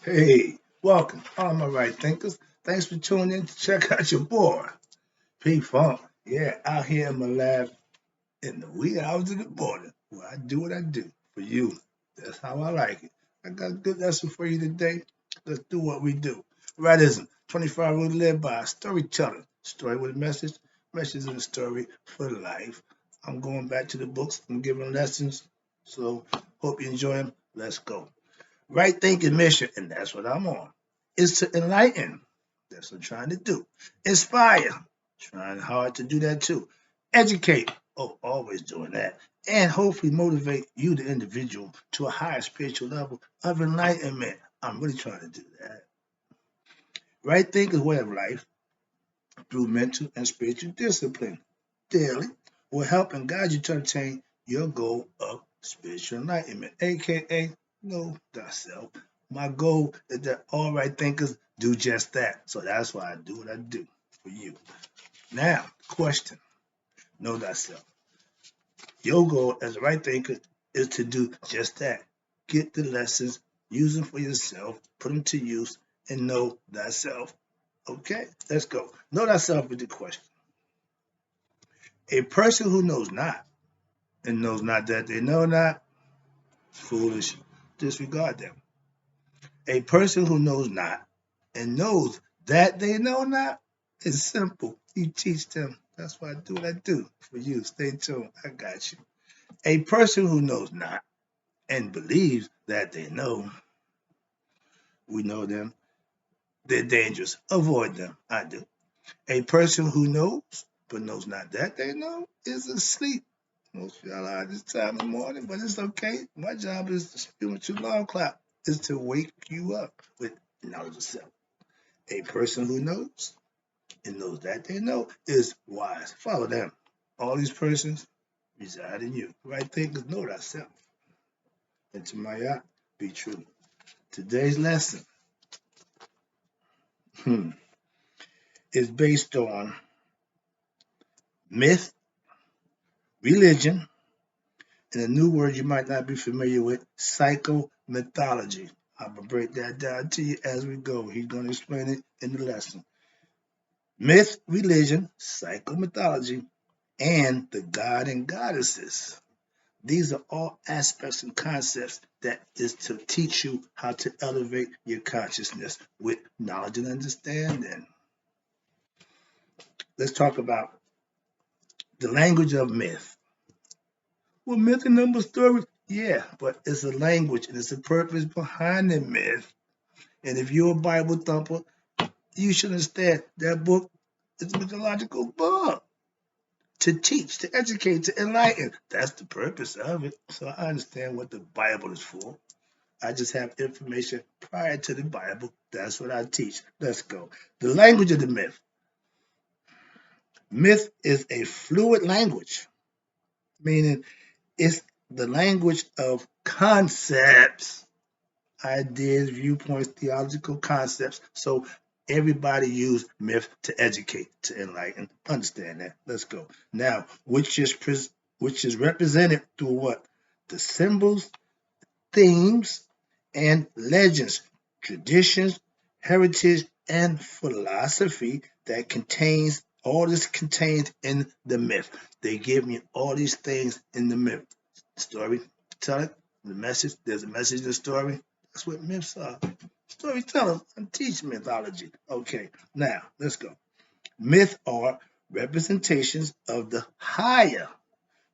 Hey, welcome, all my right thinkers. Thanks for tuning in to check out your boy, P Funk. Yeah, out here in my lab in the wee hours of the morning, where I do what I do for you. That's how I like it. I got a good lesson for you today. Let's do what we do. Rightism, 25 rules to live by, storytelling, story with a message in a story for life. I'm going back to the books and giving lessons, so hope you enjoy them. Let's go. Right thinking mission, and that's what I'm on, is to enlighten. That's what I'm trying to do. Inspire, trying hard to do that too. Educate, oh, always doing that. And hopefully motivate you, the individual, to a higher spiritual level of enlightenment. I'm really trying to do that. Right thinking way of life through mental and spiritual discipline daily will help and guide you to attain your goal of spiritual enlightenment, aka know thyself. My goal is that all right thinkers do just that. So that's why I do what I do for you. Now, question, know thyself. Your goal as a right thinker is to do just that. Get the lessons, use them for yourself, put them to use, and know thyself. Okay, let's go. Know thyself is the question. A person who knows not and knows not that they know not, foolish, disregard them. A person who knows not and knows that they know not is simple. You teach them. That's why I do what I do for you. Stay tuned. I got you. A person who knows not and believes that they know, we know them, they're dangerous. Avoid them. I do. A person who knows but knows not that they know is asleep. Most of y'all are this time in the morning, but it's okay. My job is to spin with your alarm clock, is to wake you up with knowledge of self. A person who knows and knows that they know is wise. Follow them. All these persons reside in you. Right thinkers know thyself. And to my eye, be true. Today's lesson is based on myth, religion, and a new word you might not be familiar with, psycho-mythology. I'm going to break that down to you as we go. He's going to explain it in the lesson. Myth, religion, psycho-mythology, and the god and goddesses. These are all aspects and concepts that is to teach you how to elevate your consciousness with knowledge and understanding. Let's talk about the language of myth. Well, myth and number stories, yeah, but it's a language and it's a purpose behind the myth. And if you're a Bible thumper, you should understand that book is a mythological book to teach, to educate, to enlighten. That's the purpose of it. So I understand what the Bible is for. I just have information prior to the Bible. That's what I teach. Let's go. The language of the myth. Myth is a fluid language, meaning it's the language of concepts, ideas, viewpoints, theological concepts. So everybody use myth to educate, to enlighten. Understand that. Let's go. Now, which is represented through what? The symbols, themes, and legends, traditions, heritage, and philosophy that contains all this contained in the myth. They give me all these things in the myth. Story, tell it, the message, there's a message in the story. That's what myths are. Storytelling and teach mythology. Okay, now let's go. Myth are representations of the higher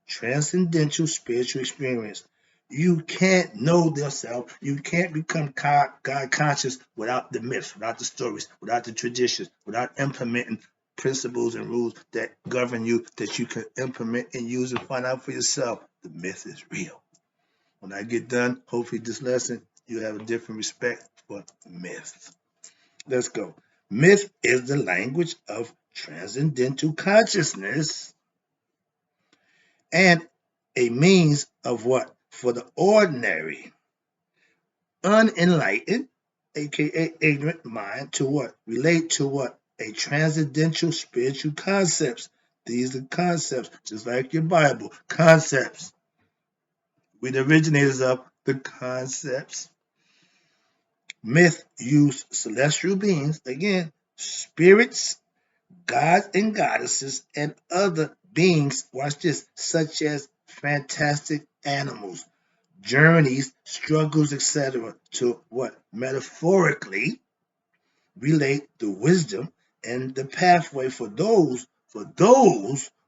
transcendental spiritual experience. You can't know yourself. You can't become God conscious without the myths, without the stories, without the traditions, without implementing principles and rules that govern you that you can implement and use and find out for yourself. The myth is real. When I get done, hopefully this lesson, you have a different respect for myths. Let's go. Myth is the language of transcendental consciousness and a means of what? For the ordinary, unenlightened, aka ignorant mind, to what? Relate to what? A transcendental spiritual concepts. These are concepts, just like your Bible, concepts. We're the originators of the concepts. Myth use celestial beings, again, spirits, gods and goddesses, and other beings, watch this, such as fantastic animals, journeys, struggles, etc., to what? Metaphorically relate the wisdom and the pathway for those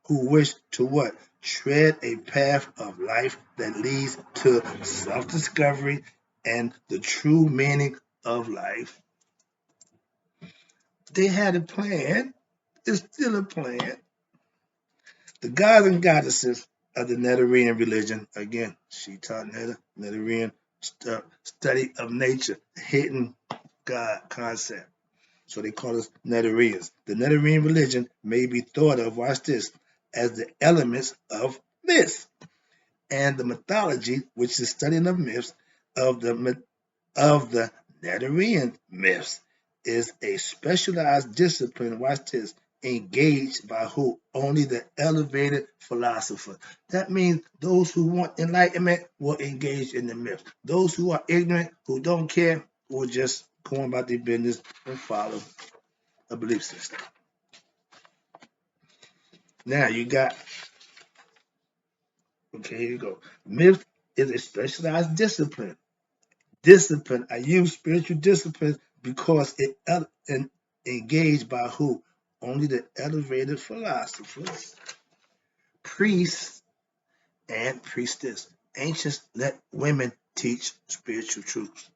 who wish to what? Tread a path of life that leads to self-discovery and the true meaning of life. They had a plan. It's still a plan. The gods and goddesses of the Neterian religion, again, she taught Neterian study of nature, hidden God concept. So they call us Neterians. The Neterian religion may be thought of, watch this, as the elements of myth and the mythology, which is studying of myths of the Neterian myths, is a specialized discipline, watch this, engaged by who? Only the elevated philosopher. That means those who want enlightenment will engage in the myths. Those who are ignorant, who don't care, will just go on about their business and follow a belief system. Now you got, okay, here you go. Myth is a specialized discipline. I use spiritual discipline because it engaged by who? Only the elevated philosophers, priests, and priestess. Ancients let women teach spiritual truths.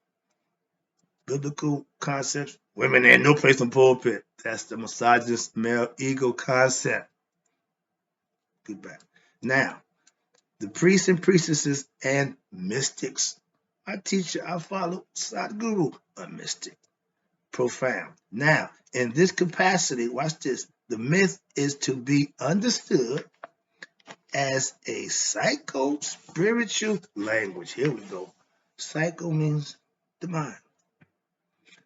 Biblical concepts, women had no place in the pulpit. That's the misogynist male ego concept. Goodbye. Now, the priests and priestesses and mystics. My teacher I follow, Sadhguru, a mystic. Profound. Now, in this capacity, watch this. The myth is to be understood as a psycho-spiritual language. Here we go. Psycho means the mind.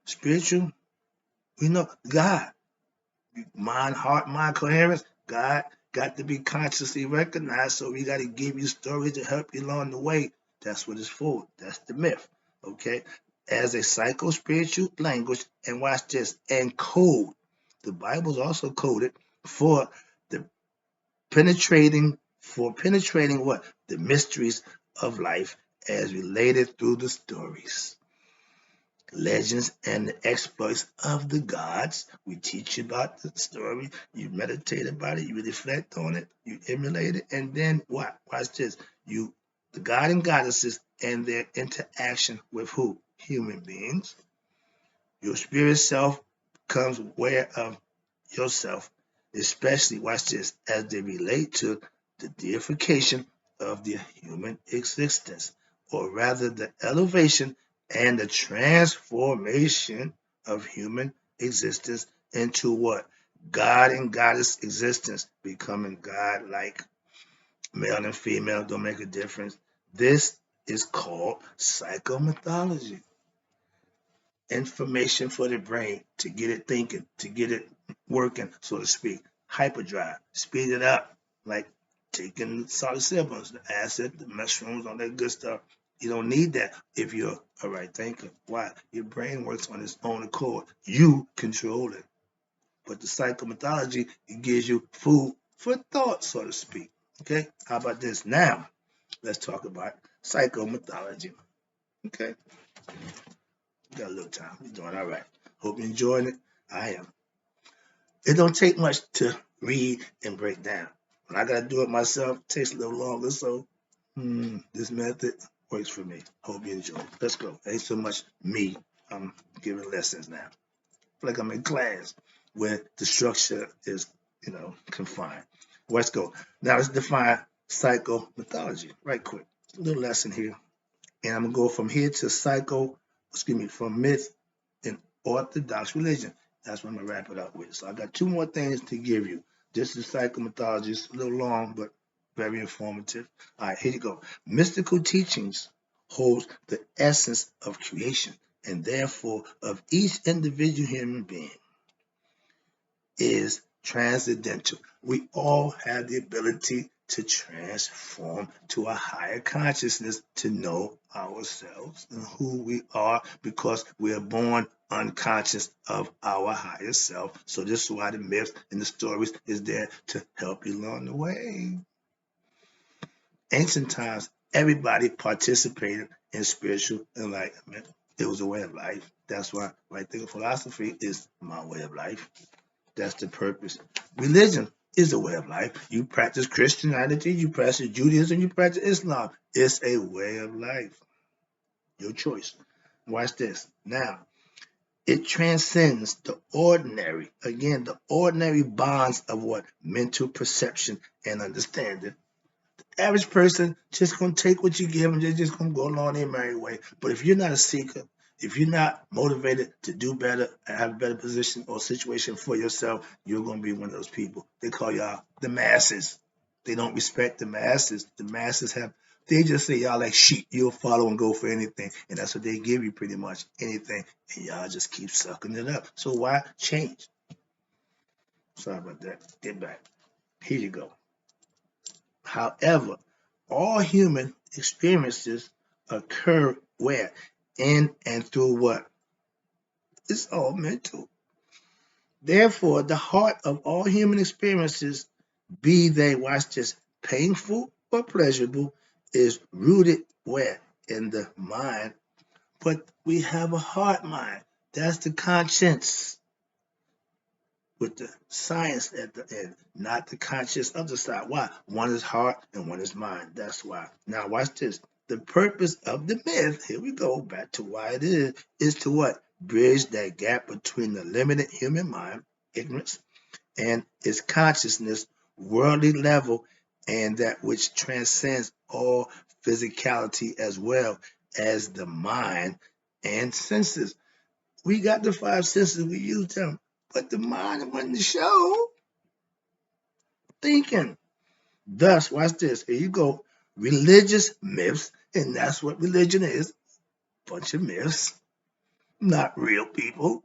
Spiritual, we know God. Mind, heart, mind coherence. God got to be consciously recognized, so we got to give you stories to help you along the way. That's what it's for. That's the myth. Okay? As a psycho-spiritual language, and watch this, and code. The Bible is also coded for the penetrating what? The mysteries of life as related through the stories, legends, and the exploits of the gods. We teach you about the story, you meditate about it, you reflect on it, you emulate it, and then what? Watch this. The god and goddesses and their interaction with who? Human beings. Your spirit self becomes aware of yourself, especially, watch this, as they relate to the deification of the human existence, or rather the elevation and the transformation of human existence into what? God and goddess existence, becoming God-like. Male and female don't make a difference. This is called psychomythology. Information for the brain to get it thinking, to get it working, so to speak. Hyperdrive, speed it up, like taking psilocybins, the acid, the mushrooms, all that good stuff. You don't need that if you're a right thinker. Why? Your brain works on its own accord. You control it. But the psychomythology, it gives you food for thought, so to speak. Okay? How about this? Now, let's talk about psychomythology. Okay? Got a little time. We're doing all right. Hope you're enjoying it. I am. It don't take much to read and break down. When I gotta do it myself, it takes a little longer. So this method works for me. Hope you enjoy. Let's go. Ain't so much me. I'm giving lessons now. Feel like I'm in class where the structure is, confined. Let's go. Now let's define psychomythology. Right quick. A little lesson here. And I'm gonna go from here to from myth in Orthodox religion. That's what I'm gonna wrap it up with. So I got two more things to give you. This is psychomythology. It's a little long, but very informative. All right, here you go. Mystical teachings hold the essence of creation and therefore of each individual human being is transcendental. We all have the ability to transform to a higher consciousness to know ourselves and who we are, because we are born unconscious of our higher self. So this is why the myths and the stories is there to help you along the way. Ancient times, everybody participated in spiritual enlightenment. It was a way of life. That's why right there, philosophy is my way of life. That's the purpose. Religion is a way of life. You practice Christianity, you practice Judaism, you practice Islam. It's a way of life. Your choice. Watch this. Now, it transcends the ordinary. Again, the ordinary bonds of what? Mental perception and understanding. Average person just gonna take what you give them. They're just gonna go along their merry way. But if you're not a seeker, if you're not motivated to do better and have a better position or situation for yourself, you're gonna be one of those people. They call y'all the masses. They don't respect the masses. The masses they just say y'all like sheep. You'll follow and go for anything, and that's what they give you, pretty much anything, and y'all just keep sucking it up. So why change? Sorry about that. Get back. Here you go. However, all human experiences occur where? In and through what? It's all mental. Therefore, the heart of all human experiences, be they, watch this, painful or pleasurable, is rooted where? In the mind. But we have a heart mind. That's the conscience, with the science at the end, not the conscious other side. Why? One is heart and one is mind. That's why. Now watch this. The purpose of the myth, here we go, back to why it is to what? Bridge that gap between the limited human mind, ignorance, and its consciousness, worldly level, and that which transcends all physicality as well as the mind and senses. We got the five senses, we use them, but the mind wasn't the show. Thinking. Thus, watch this. Here you go. Religious myths, and that's what religion is. Bunch of myths, not real people.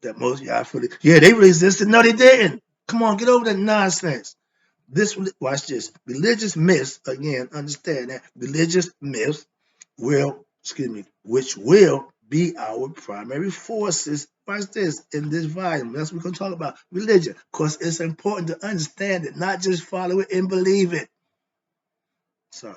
That most of y'all feel. Yeah, they resisted. No, they didn't. Come on, get over that nonsense. Watch this. Religious myths, again, understand that religious myths which will be our primary forces. Watch this in this volume. That's what we're going to talk about. Religion. Because it's important to understand it, not just follow it and believe it. Sorry.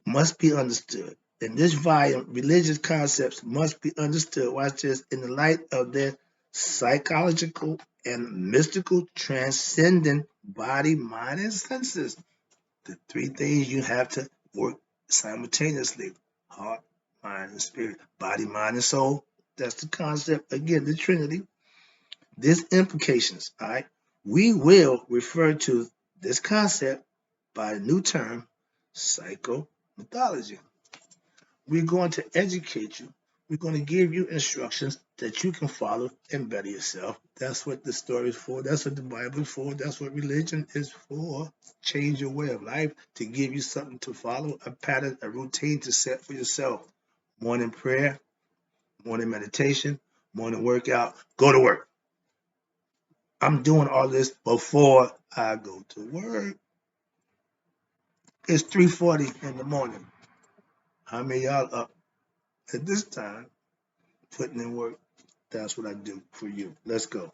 Must be understood. In this volume, religious concepts must be understood, watch this, in the light of their psychological and mystical transcending body, mind, and senses. The three things you have to work simultaneously: heart, mind, and spirit. Body, mind, and soul. That's the concept. Again, the Trinity. This implications, all right? We will refer to this concept by a new term, psycho-mythology. We're going to educate you. We're going to give you instructions that you can follow and better yourself. That's what the story is for. That's what the Bible is for. That's what religion is for. Change your way of life to give you something to follow, a pattern, a routine to set for yourself. Morning prayer, morning meditation, morning workout, go to work. I'm doing all this before I go to work. It's 3:40 in the morning. How many y'all up at this time putting in work? That's what I do for you. Let's go.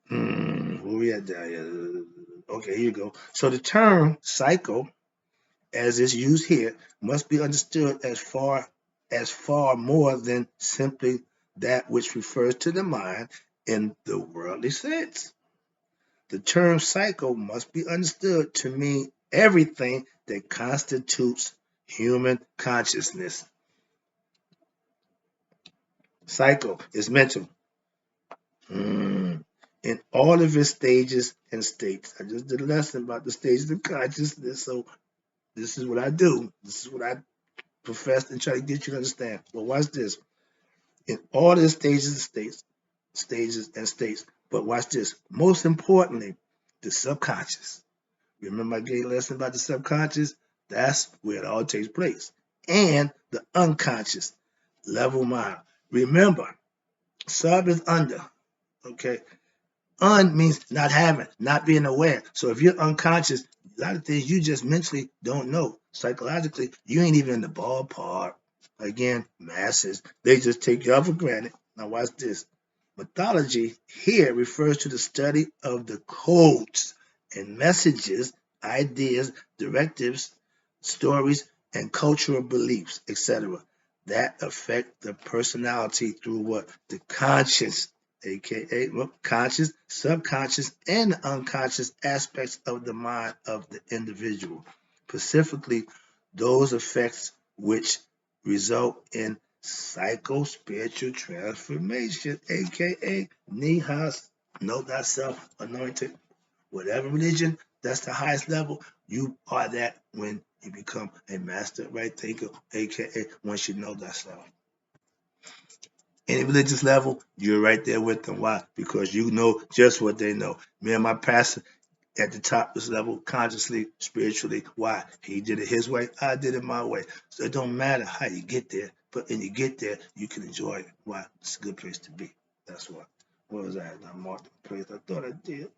Where we at? Okay, here you go. So the term psycho, as is used here, must be understood as far more than simply that which refers to the mind in the worldly sense. The term psycho must be understood to mean everything that constitutes human consciousness. Psycho is mental. In all of its stages and states. I just did a lesson about the stages of consciousness, so this is what I do. This is what I profess and try to get you to understand. But watch this. In all the stages and states. But watch this. Most importantly, the subconscious. Remember I gave a lesson about the subconscious? That's where it all takes place. And the unconscious level mind. Remember, sub is under. Okay. Un means not having, not being aware. So if you're unconscious, a lot of things you just mentally don't know. Psychologically, you ain't even in the ballpark. Again, masses, they just take you all for granted. Now watch this. Mythology here refers to the study of the codes and messages, ideas, directives, stories, and cultural beliefs, etc., that affect the personality through what? The conscious, aka conscious, subconscious, and unconscious aspects of the mind of the individual, specifically those effects which result in psycho-spiritual transformation, aka Nihas, know thyself, anointed. Whatever religion, that's the highest level. You are that when you become a master right thinker, aka once you know thyself. Any religious level, you're right there with them. Why? Because you know just what they know. Me and my pastor at the top of this level, consciously, spiritually. Why? He did it his way, I did it my way. So it don't matter how you get there, but when you get there, you can enjoy it. Why? It's a good place to be. That's why. What was that? I marked the place. I thought I did.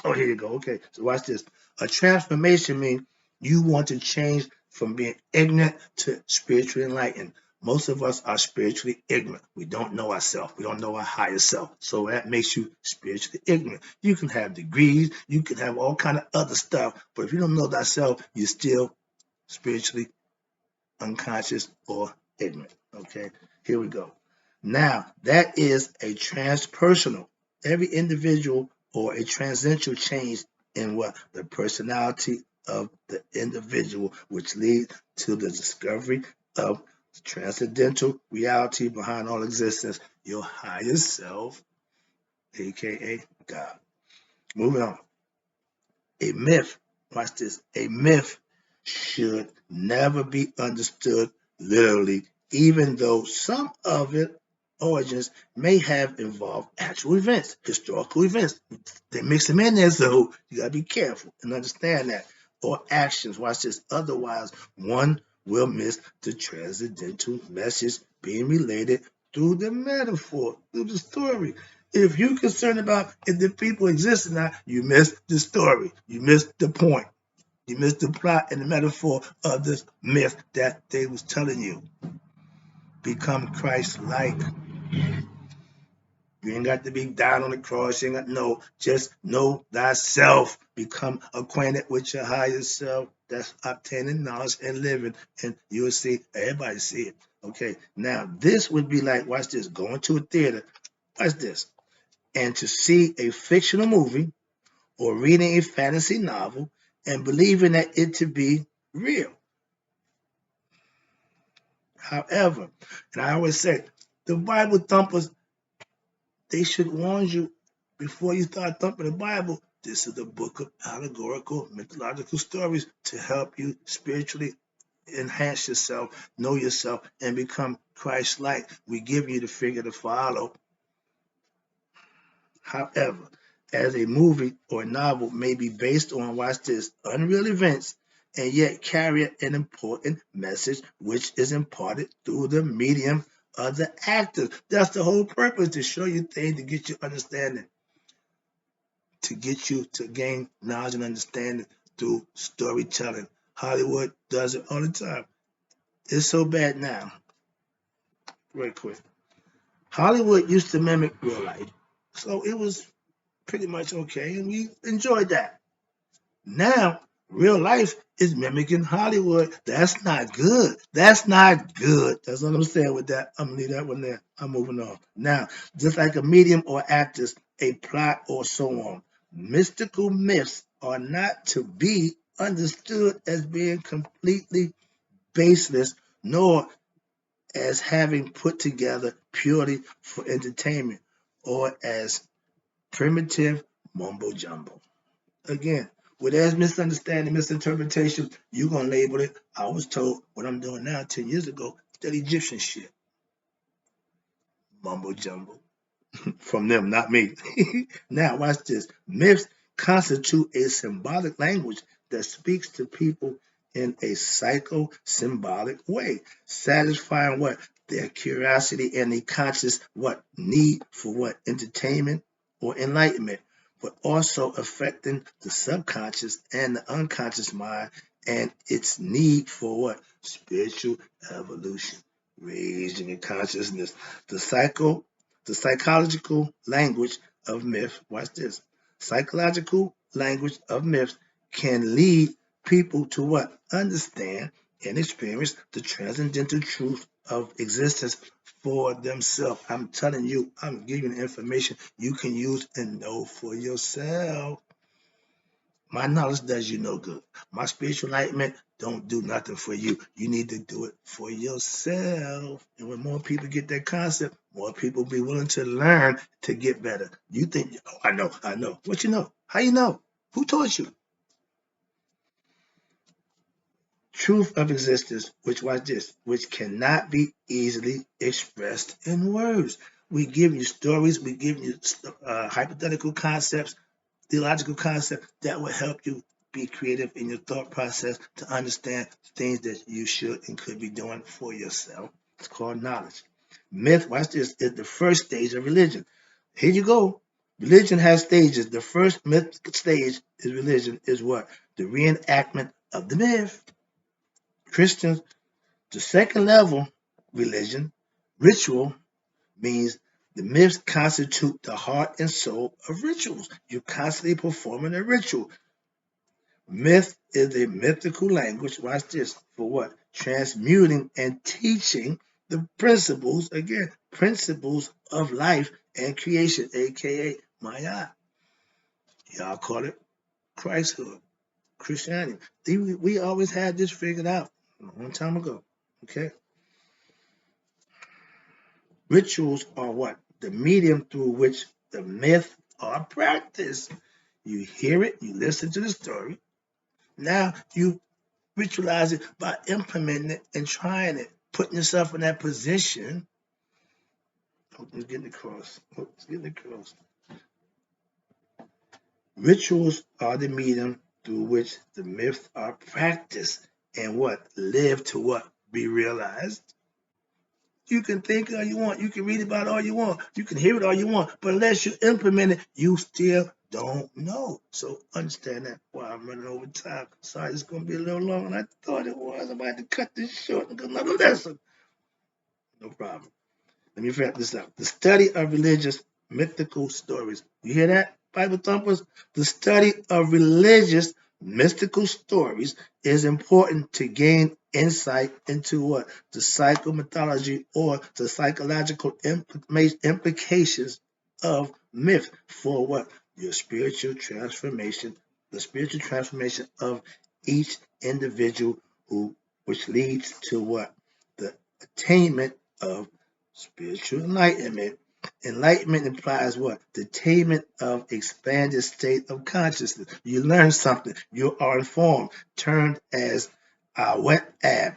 Oh, here you go. Okay, so watch this. A transformation means you want to change from being ignorant to spiritually enlightened. Most of us are spiritually ignorant. We don't know ourselves. We don't know our higher self. So that makes you spiritually ignorant. You can have degrees. You can have all kind of other stuff. But if you don't know thyself, you're still spiritually unconscious or ignorant. Okay, here we go. Now, that is a transpersonal, every individual or a transcendental change in what? The personality of the individual, which leads to the discovery of the transcendental reality behind all existence, your higher self, aka God. Moving on. A myth, watch this, a myth should never be understood literally, even though some of its origins may have involved actual events, historical events. They mix them in there, so you gotta be careful and understand that. Or actions, watch this. Otherwise, one will miss the transcendental message being related through the metaphor, through the story. If you're concerned about if the people exist or not, you miss the story. You miss the point. You miss the plot and the metaphor of this myth that they was telling you. Become Christ-like. You ain't got to be down on the cross. You ain't got no. Just know thyself. Become acquainted with your higher self. That's obtaining knowledge and living, and you'll see everybody see it. Okay. Now this would be like, watch this. Going to a theater. Watch this, and to see a fictional movie or reading a fantasy novel and believing that it to be real. However, and I always say, the Bible thumpers, they should warn you before you start thumping the Bible. This is the book of allegorical, mythological stories to help you spiritually enhance yourself, know yourself, and become Christ-like. We give you the figure to follow. However, as a movie or novel may be based on, watch this, unreal events, and yet carry an important message which is imparted through the medium of the actors. That's the whole purpose, to show you things, to get you understanding, to get you to gain knowledge and understanding through storytelling. Hollywood does it all the time. It's so bad now. Very quick. Hollywood used to mimic real life. So it was pretty much okay, and we enjoyed that. Now, real life is mimicking Hollywood. That's not good. That's not good. That's what I'm saying with that. I'm gonna leave that one there. I'm moving on. Now, just like a medium or actors, a plot or so on, mystical myths are not to be understood as being completely baseless, nor as having put together purely for entertainment or as primitive mumbo jumbo. Again, where there's misunderstanding, misinterpretation, you're going to label it. I was told what I'm doing now 10 years ago, that Egyptian shit. Mumbo jumbo. From them, not me. Now, watch this. Myths constitute a symbolic language that speaks to people in a psycho-symbolic way, satisfying what? their curiosity and the conscious need for entertainment or enlightenment, but also affecting the subconscious and the unconscious mind and its need for spiritual evolution, raising in consciousness. The psychological language of myth. Watch this. Psychological language of myths can lead people to understand and experience the transcendental truth of existence for themselves. I'm telling you, I'm giving you information you can use and know for yourself. My knowledge does you no good. My spiritual enlightenment don't do nothing for you. You need to do it for yourself. And when more people get that concept, more people be willing to learn to get better. You think, oh, I know. What you know? How you know? Who taught you? Truth of existence, which cannot be easily expressed in words. We give you stories, we give you hypothetical concepts, theological concepts that will help you be creative in your thought process to understand things that you should and could be doing for yourself. It's called knowledge. Myth, watch this, is the first stage of religion. Here you go. Religion has stages. The first myth stage is religion is what? The reenactment of the myth. Christians, the second level religion, ritual, means the myths constitute the heart and soul of rituals. You're constantly performing a ritual. Myth is a mythical language, watch this, for transmuting and teaching the principles of life and creation, aka Maya. Y'all call it Christhood, Christianity. We always had this figured out a long time ago. Okay. Rituals are the medium through which the myth are practiced. You hear it, you listen to the story. Now you ritualize it by implementing it and trying it, putting yourself in that position. Let's get across. Rituals are the medium through which the myths are practiced and live to be realized. You can think all you want. You can read about it all you want. You can hear it all you want. But unless you implement it, you still don't know. So understand that. Wow, I'm running over time. Sorry, it's going to be a little longer than I thought it was. I'm about to cut this short and go another lesson. No problem. Let me wrap this up. The study of religious mythical stories. You hear that, Bible thumpers? The study of religious mystical stories is important to gain insight into the psycho-mythology or the psychological implications of myth for your spiritual transformation, the spiritual transformation of each individual which leads to the attainment of spiritual enlightenment. Enlightenment implies the attainment of expanded state of consciousness. You learn something. You are informed. Termed as ab.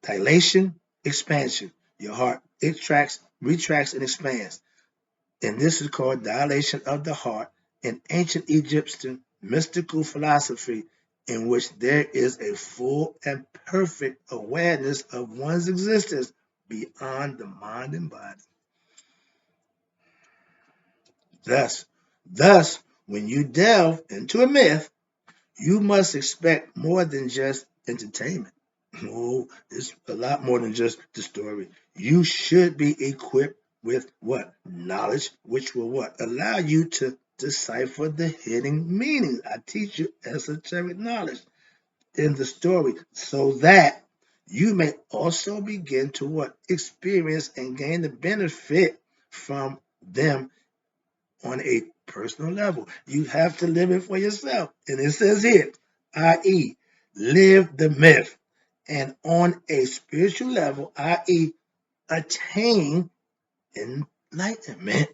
Dilation, expansion. Your heart retracts, and expands. And this is called dilation of the heart in ancient Egyptian mystical philosophy, in which there is a full and perfect awareness of one's existence beyond the mind and body. Thus, when you delve into a myth, you must expect more than just entertainment. Oh, it's a lot more than just the story. You should be equipped with knowledge, which will allow you to decipher the hidden meanings. I teach you esoteric knowledge in the story so that you may also begin to experience and gain the benefit from them on a personal level. You have to live it for yourself. And it says here, i.e., live the myth. And on a spiritual level, i.e., attain enlightenment.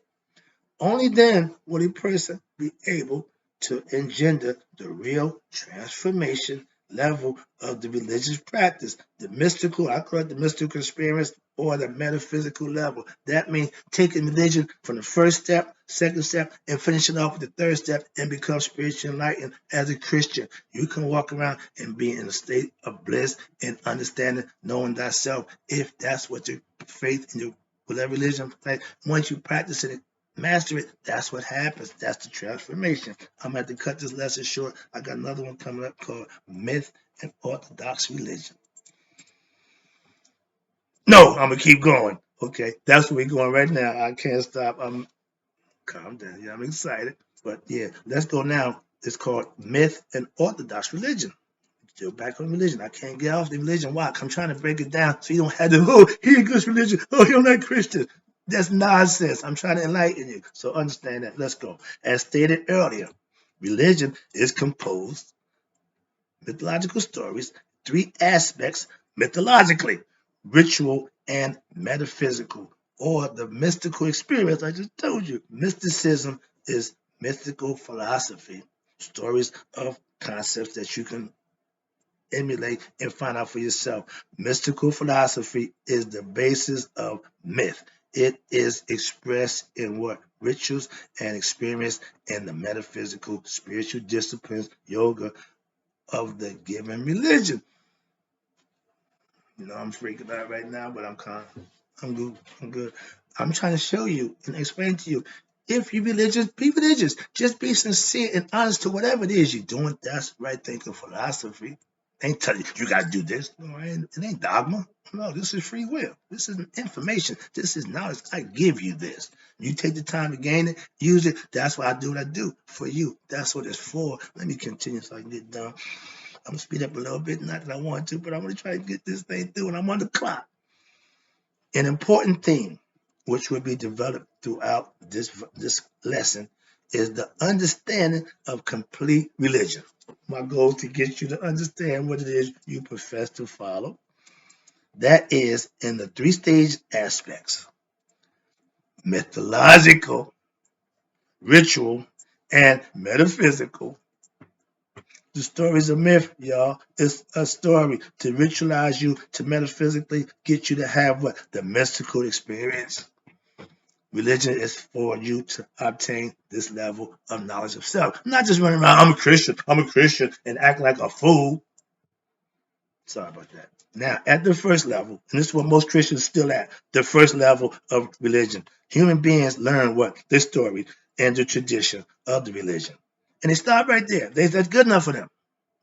Only then will a person be able to engender the real transformation level of the religious practice. The mystical, I call it the mystical experience, or the metaphysical level. That means taking religion from the first step, second step, and finishing off with the third step and become spiritually enlightened as a Christian. You can walk around and be in a state of bliss and understanding, knowing thyself, if that's what your faith and your whatever religion, like, once you practice it, master it, that's what happens. That's the transformation. I'm going to have to cut this lesson short. I got another one coming up called Myth and Orthodox Religion. No, I'm going to keep going. Okay, that's where we're going right now. I can't stop. I'm calm down. Yeah, I'm excited. But yeah, let's go now. It's called Myth and Orthodox Religion. Still back on religion. I can't get off the religion. Why? I'm trying to break it down so you don't have to, oh, he good religion. Oh, you're not Christian. That's nonsense. I'm trying to enlighten you. So understand that. Let's go. As stated earlier, religion is composed mythological stories, three aspects mythologically, ritual and metaphysical, or the mystical experience I just told you. Mysticism is mystical philosophy, stories of concepts that you can emulate and find out for yourself. Mystical philosophy is the basis of myth. It is expressed in what? Rituals and experience in the metaphysical, spiritual disciplines, yoga of the given religion. You know, I'm freaking out right now, but I'm calm. I'm good. I'm good. I'm trying to show you and explain to you. If you're religious, be religious. Just be sincere and honest to whatever it is you're doing. That's right thinking philosophy. They ain't telling you you gotta do this. No, it ain't dogma. No, this is free will. This is information. This is knowledge. I give you this. You take the time to gain it, use it. That's why I do what I do for you. That's what it's for. Let me continue so I can get done. I'm gonna speed up a little bit, not that I want to, but I'm gonna try to get this thing through, and I'm on the clock. An important theme which will be developed throughout this lesson is the understanding of complete religion. My goal is to get you to understand what it is you profess to follow. That is in the three-stage aspects: mythological, ritual, and metaphysical. The story's a myth, y'all. It's a story to ritualize you, to metaphysically get you to have what? The mystical experience. Religion is for you to obtain this level of knowledge of self. Not just running around, I'm a Christian, and acting like a fool. Sorry about that. Now, at the first level, and this is what most Christians still at, the first level of religion, human beings learn what? This story and the tradition of the religion. And they stop right there. That's good enough for them.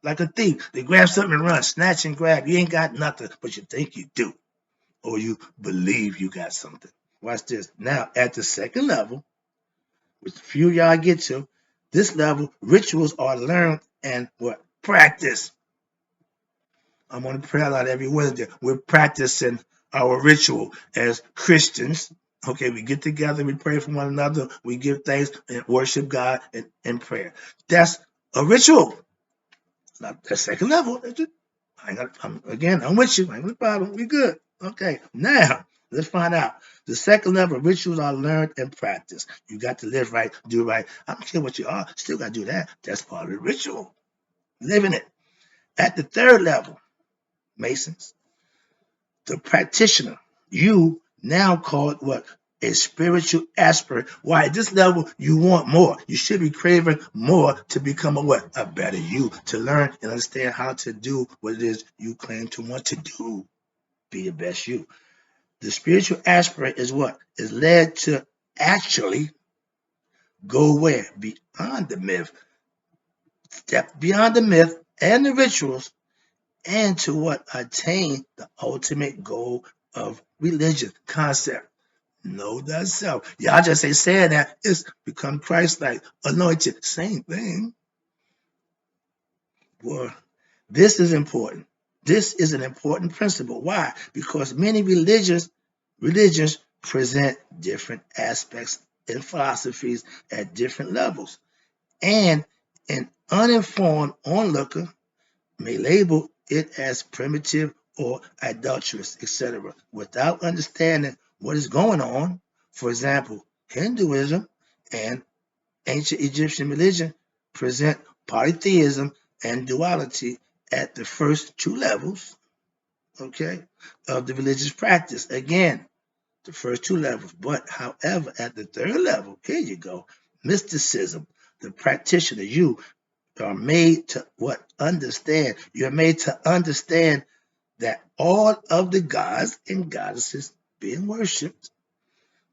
Like a thief, they grab something and run, snatch and grab. You ain't got nothing, but you think you do, or you believe you got something. Watch this. Now, at the second level, which few y'all get to, this level, rituals are learned and what? Practice. I'm on the prayer line every Wednesday. We're practicing our ritual as Christians. Okay, we get together, we pray for one another, we give thanks and worship God in prayer. That's a ritual. Not the second level. I'm with you. I ain't got a problem. We good. Okay, now let's find out. The second level rituals are learned and practiced. You got to live right, do right. I don't care what you are, still got to do that. That's part of the ritual. Living it. At the third level, Masons, the practitioner, you now call it what? A spiritual aspirant. Why? At this level, you want more. You should be craving more to become a what? A better you. To learn and understand how to do what it is you claim to want to do. Be your best you. The spiritual aspirant is what? Is led to actually go where? Beyond the myth. Step beyond the myth and the rituals and to what? Attain the ultimate goal of religion concept. Know thyself. Y'all just say saying that it's become Christ-like, anointed. Same thing. Boy, this is important. This is an important principle. Why? Because many religions present different aspects and philosophies at different levels. And an uninformed onlooker may label it as primitive or adulterous, etc., without understanding what is going on. For example, Hinduism and ancient Egyptian religion present polytheism and duality at the first two levels, okay, of the religious practice. Again, the first two levels. But however, at the third level, here you go, mysticism, the practitioner, you are made to what? Understand. You're made to understand that all of the gods and goddesses being worshipped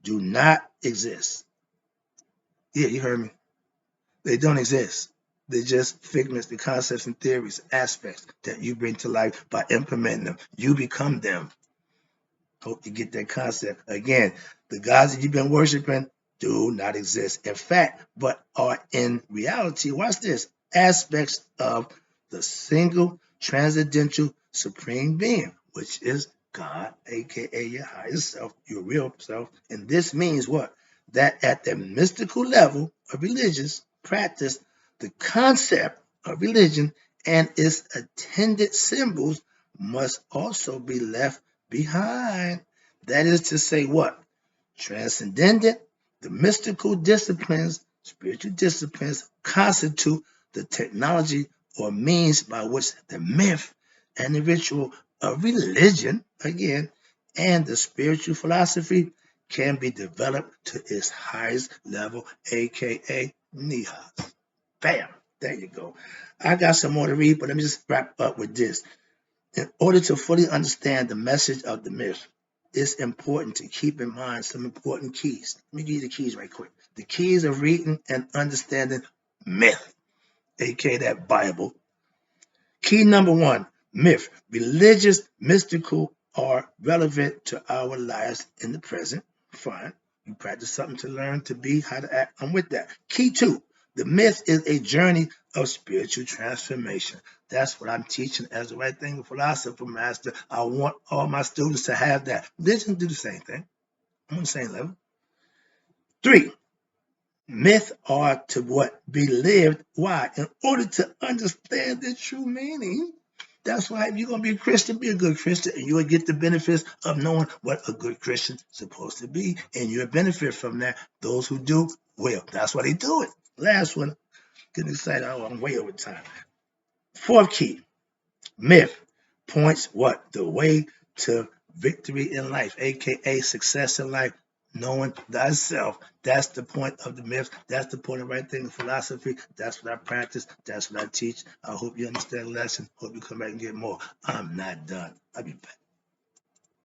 do not exist. Yeah, you heard me. They don't exist. They're just figments, the concepts and theories, aspects that you bring to life by implementing them. You become them. Hope you get that concept. Again, the gods that you've been worshiping do not exist. In fact, but are in reality, watch this, aspects of the single transcendental supreme being, which is God, aka your higher self, your real self. And this means what? That at the mystical level of religious practice, the concept of religion and its attendant symbols must also be left behind. That is to say, what? Transcendent, the mystical disciplines, spiritual disciplines constitute the technology or means by which the myth and the ritual of religion, again, and the spiritual philosophy can be developed to its highest level, aka Nihas. Bam! There you go. I got some more to read, but let me just wrap up with this. In order to fully understand the message of the myth, it's important to keep in mind some important keys. Let me give you the keys right quick. The keys of reading and understanding myth, aka that Bible. Key number one, myth. Religious, mystical, are relevant to our lives in the present. Fine. You practice something to learn to be, how to act. I'm with that. Key two, the myth is a journey of spiritual transformation. That's what I'm teaching as the right thing, a philosopher master. I want all my students to have that. Religion do the same thing. I'm on the same level. Three, myths are to what? Be lived. Why? In order to understand their true meaning. That's why if you're going to be a Christian, be a good Christian, and you'll get the benefits of knowing what a good Christian's supposed to be, and you'll benefit from that. Those who do, well, that's why they do it. Last one, getting excited. Oh, I'm way over time. Fourth key, myth points what? The way to victory in life, aka success in life, knowing thyself. That's the point of the myth. That's the point of right thing, philosophy. That's what I practice. That's what I teach. I hope you understand the lesson. Hope you come back and get more. I'm not done. I'll be back.